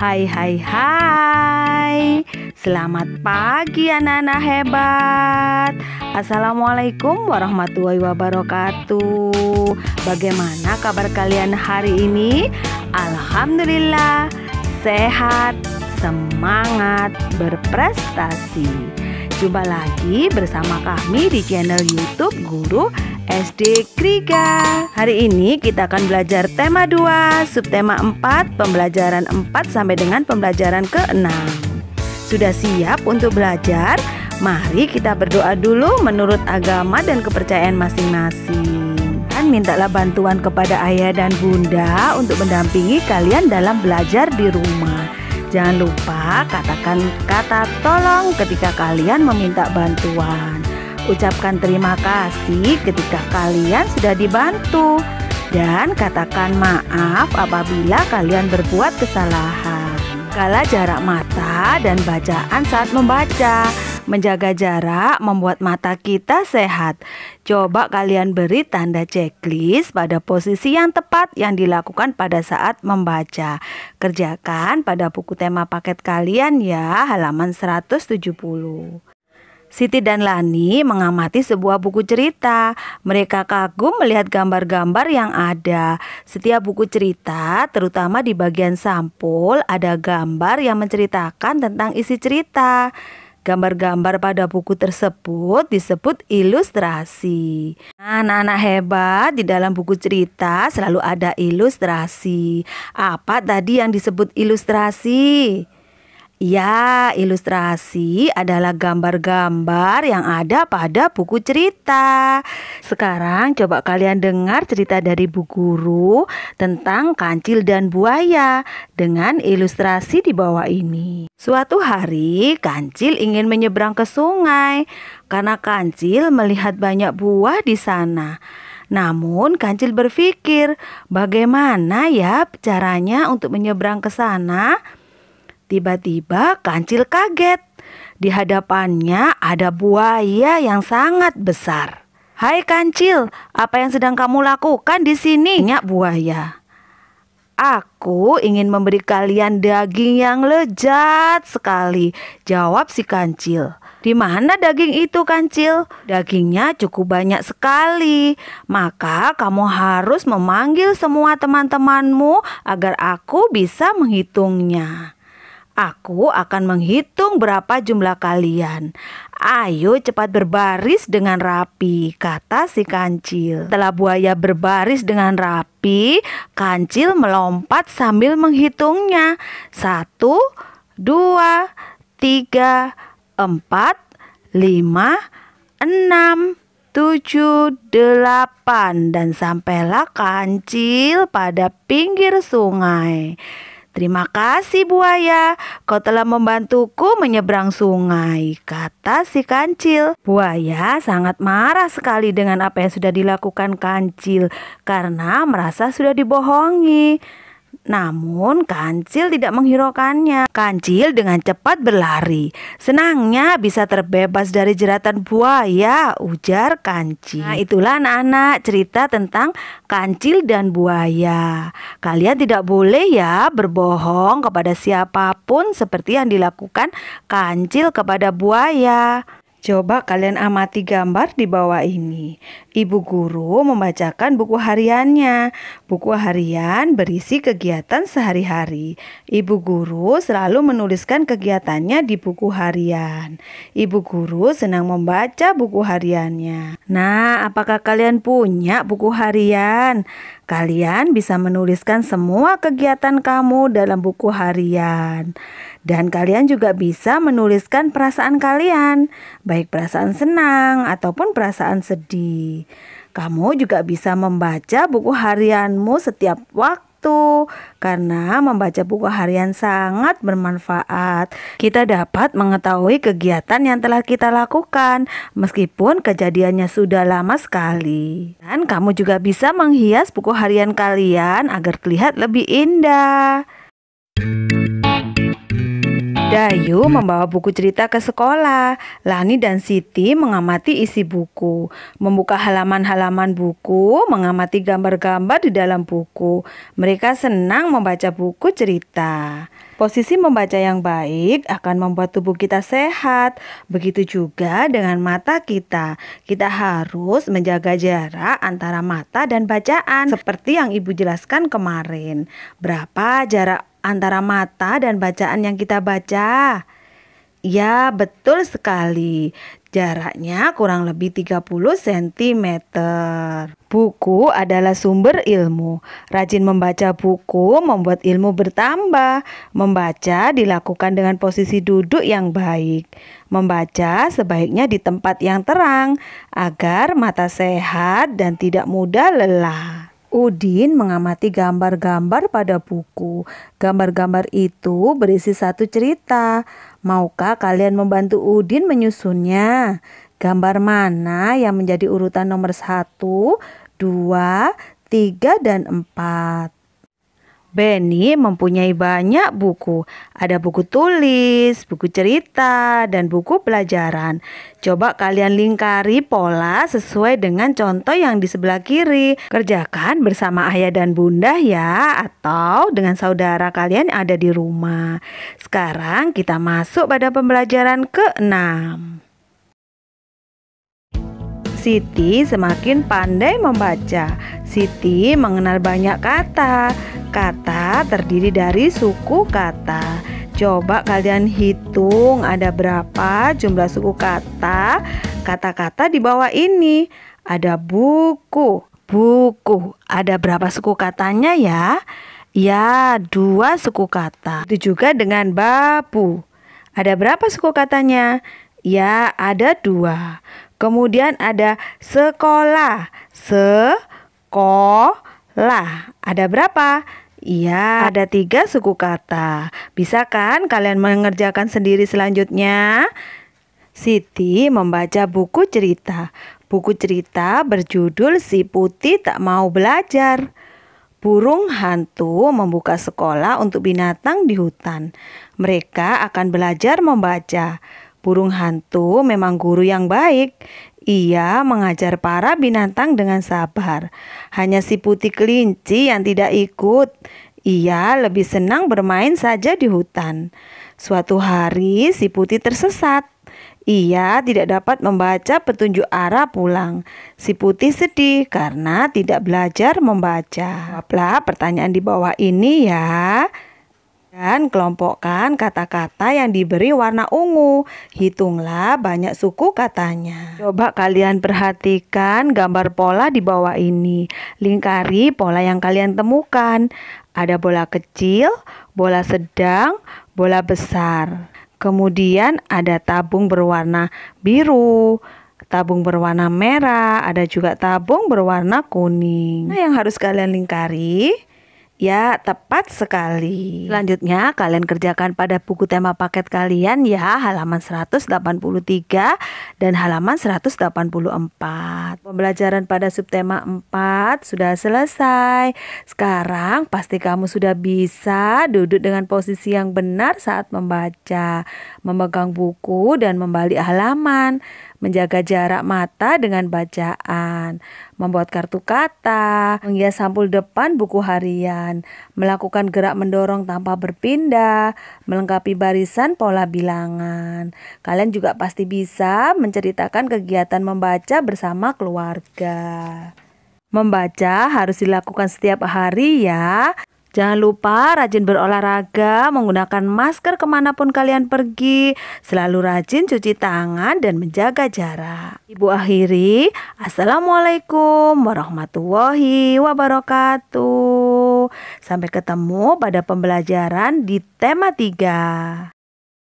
Hai hai hai. Selamat pagi anak-anak hebat. Assalamualaikum warahmatullahi wabarakatuh. Bagaimana kabar kalian hari ini? Alhamdulillah sehat, semangat, berprestasi. Jumpa lagi bersama kami di channel YouTube Guru SD Kriga. Hari ini kita akan belajar tema 2, subtema 4, pembelajaran 4 sampai dengan pembelajaran ke-6. Sudah siap untuk belajar? Mari kita berdoa dulu menurut agama dan kepercayaan masing-masing. Dan mintalah bantuan kepada ayah dan bunda untuk mendampingi kalian dalam belajar di rumah. Jangan lupa katakan kata tolong ketika kalian meminta bantuan. Ucapkan terima kasih ketika kalian sudah dibantu. Dan katakan maaf apabila kalian berbuat kesalahan. Jaga jarak mata dan bacaan saat membaca. Menjaga jarak membuat mata kita sehat. Coba kalian beri tanda checklist pada posisi yang tepat yang dilakukan pada saat membaca. Kerjakan pada buku tema paket kalian ya, halaman 170. Siti dan Lani mengamati sebuah buku cerita. Mereka kagum melihat gambar-gambar yang ada. Setiap buku cerita, terutama di bagian sampul, ada gambar yang menceritakan tentang isi cerita. Gambar-gambar pada buku tersebut disebut ilustrasi. Anak-anak hebat, di dalam buku cerita selalu ada ilustrasi. Apa tadi yang disebut ilustrasi? Ya, ilustrasi adalah gambar-gambar yang ada pada buku cerita. Sekarang coba kalian dengar cerita dari Bu Guru tentang kancil dan buaya dengan ilustrasi di bawah ini. Suatu hari, kancil ingin menyeberang ke sungai karena kancil melihat banyak buah di sana. Namun kancil berpikir, bagaimana ya caranya untuk menyeberang ke sana? Tiba-tiba kancil kaget. Di hadapannya ada buaya yang sangat besar. "Hai kancil, apa yang sedang kamu lakukan di sini?" tanya buaya. "Aku ingin memberi kalian daging yang lezat sekali," jawab si kancil. "Di mana daging itu, kancil?" "Dagingnya cukup banyak sekali. Maka kamu harus memanggil semua teman-temanmu agar aku bisa menghitungnya. Aku akan menghitung berapa jumlah kalian. Ayo cepat berbaris dengan rapi," kata si kancil. Setelah buaya berbaris dengan rapi, kancil melompat sambil menghitungnya. 1, 2, 3, 4, 5, 6, 7, 8. Dan sampailah kancil pada pinggir sungai. "Terima kasih buaya, kau telah membantuku menyeberang sungai," kata si kancil. Buaya sangat marah sekali dengan apa yang sudah dilakukan kancil karena merasa sudah dibohongi. Namun kancil tidak menghiraukannya. Kancil dengan cepat berlari. "Senangnya bisa terbebas dari jeratan buaya," ujar kancil. Nah, itulah anak-anak cerita tentang kancil dan buaya. Kalian tidak boleh ya berbohong kepada siapapun seperti yang dilakukan kancil kepada buaya. Coba kalian amati gambar di bawah ini. Ibu guru membacakan buku hariannya. Buku harian berisi kegiatan sehari-hari. Ibu guru selalu menuliskan kegiatannya di buku harian. Ibu guru senang membaca buku hariannya. Nah, apakah kalian punya buku harian? Kalian bisa menuliskan semua kegiatan kamu dalam buku harian. Dan kalian juga bisa menuliskan perasaan kalian, baik perasaan senang ataupun perasaan sedih. Kamu juga bisa membaca buku harianmu setiap waktu, karena membaca buku harian sangat bermanfaat. Kita dapat mengetahui kegiatan yang telah kita lakukan, meskipun kejadiannya sudah lama sekali. Dan kamu juga bisa menghias buku harian kalian agar terlihat lebih indah. Dayu membawa buku cerita ke sekolah. Lani dan Siti mengamati isi buku, membuka halaman-halaman buku, mengamati gambar-gambar di dalam buku. Mereka senang membaca buku cerita. Posisi membaca yang baik akan membuat tubuh kita sehat. Begitu juga dengan mata kita. Kita harus menjaga jarak antara mata dan bacaan. Seperti yang Ibu jelaskan kemarin. Berapa jarak antara mata dan bacaan yang kita baca? Ya, betul sekali. Jaraknya kurang lebih 30 cm. Buku adalah sumber ilmu. Rajin membaca buku membuat ilmu bertambah. Membaca dilakukan dengan posisi duduk yang baik. Membaca sebaiknya di tempat yang terang agar mata sehat dan tidak mudah lelah. Udin mengamati gambar-gambar pada buku. Gambar-gambar itu berisi satu cerita. Maukah kalian membantu Udin menyusunnya? Gambar mana yang menjadi urutan nomor 1, 2, 3, dan 4? Benny mempunyai banyak buku. Ada buku tulis, buku cerita, dan buku pelajaran. Coba kalian lingkari pola sesuai dengan contoh yang di sebelah kiri. Kerjakan bersama ayah dan bunda ya, atau dengan saudara kalian yang ada di rumah. Sekarang kita masuk pada pembelajaran ke-6. Siti semakin pandai membaca. Siti mengenal banyak kata. Kata terdiri dari suku kata. Coba kalian hitung ada berapa jumlah suku kata kata-kata di bawah ini. Ada buku. Buku. Ada berapa suku katanya ya? Ya, 2 suku kata. Itu juga dengan babu. Ada berapa suku katanya? Ya, ada 2. Kemudian ada sekolah. Sekolah. Ada berapa? Iya, ada 3 suku kata. Bisa kan kalian mengerjakan sendiri selanjutnya? Siti membaca buku cerita. Buku cerita berjudul Si Putih Tak Mau Belajar. Burung hantu membuka sekolah untuk binatang di hutan. Mereka akan belajar membaca. Burung hantu memang guru yang baik. Ia mengajar para binatang dengan sabar. Hanya si putih kelinci yang tidak ikut. Ia lebih senang bermain saja di hutan. Suatu hari si putih tersesat. Ia tidak dapat membaca petunjuk arah pulang. Si putih sedih karena tidak belajar membaca. Jawablah pertanyaan di bawah ini ya. Dan kelompokkan kata-kata yang diberi warna ungu. Hitunglah banyak suku katanya. Coba kalian perhatikan gambar pola di bawah ini. Lingkari pola yang kalian temukan. Ada bola kecil, bola sedang, bola besar. Kemudian ada tabung berwarna biru, tabung berwarna merah, ada juga tabung berwarna kuning. Nah, yang harus kalian lingkari. Ya, tepat sekali. Selanjutnya kalian kerjakan pada buku tema paket kalian ya, halaman 183 dan halaman 184. Pembelajaran pada subtema 4 sudah selesai. Sekarang pasti kamu sudah bisa duduk dengan posisi yang benar saat membaca, memegang buku dan membalik halaman, menjaga jarak mata dengan bacaan, membuat kartu kata, menghias sampul depan buku harian, melakukan gerak mendorong tanpa berpindah, melengkapi barisan pola bilangan. Kalian juga pasti bisa menceritakan kegiatan membaca bersama keluarga. Membaca harus dilakukan setiap hari ya. Jangan lupa rajin berolahraga, menggunakan masker kemanapun kalian pergi, selalu rajin cuci tangan dan menjaga jarak. Ibu akhiri, Assalamualaikum warahmatullahi wabarakatuh. Sampai ketemu pada pembelajaran di tema 3.